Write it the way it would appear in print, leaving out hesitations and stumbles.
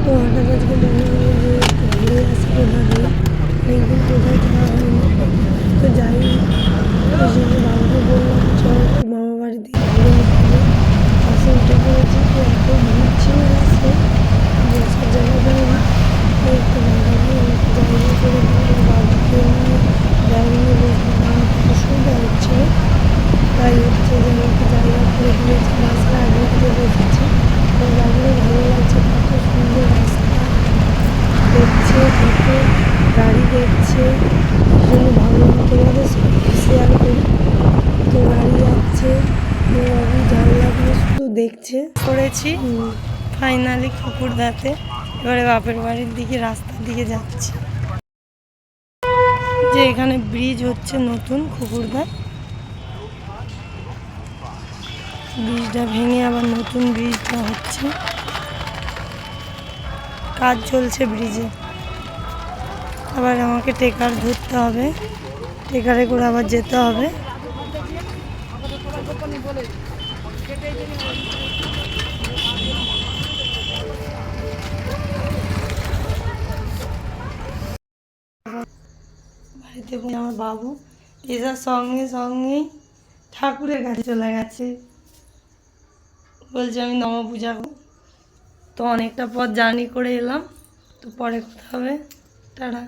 তো হঠাৎ আজকে মনে হলো যে একটু ঘুরে আসি কোথা দিয়ে, অনেকদিন কোথাও যাওয়া হয়নি। তো যাই, ওই জন্য বাবাকে বললাম চল একটু মামা বাড়ি দিয়ে ঘুরে আসবো। বাসে উঠে পড়েছি, তো এত ভিড় ছিল বাসে, বসার জায়গা পাইনি। তো একটা দাদা ভাই আমাকে জায়গা করে দিল, আমার বাবাকে নিয়ে ব্যাগ নিয়ে বসবো, না তো অসুবিধা হচ্ছিলো। তাই হচ্ছে যে আমাকে জায়গা করে দিয়েছে, বাসের আগে দিয়ে বসেছি। আমার বাবারও ভালো লাগছে, কত সুন্দর রাস্তা দেখছে, কত গাড়ি দেখছে। এই জন্য ভাবলাম তোমাদের সাথে শেয়ার করি। তো গাড়ি যাচ্ছে, আমার বাবু জানলা দিয়ে শুধু দেখছে। করেছি ফাইনালি খুকুরদাতে। এবারে বাপের বাড়ির দিকে রাস্তার দিকে যাচ্ছি, যে এখানে ব্রিজ হচ্ছে নতুন খুকুরদা। ব্রিজটা ভেঙে আবার নতুন ব্রিজটা হচ্ছে, কাজ চলছে ব্রিজে। আবার আমাকে টেকার ধরতে হবে, টেকারে করে আবার যেতে হবে। বাড়িতে আমার বাবু এসার সঙ্গে সঙ্গেই ঠাকুরের কাছে চলে গেছে, বলছে আমি নম পূজা করব। তো অনেকটা পথ জার্নি করে এলাম, তো পরে কথা হবে, টাটা।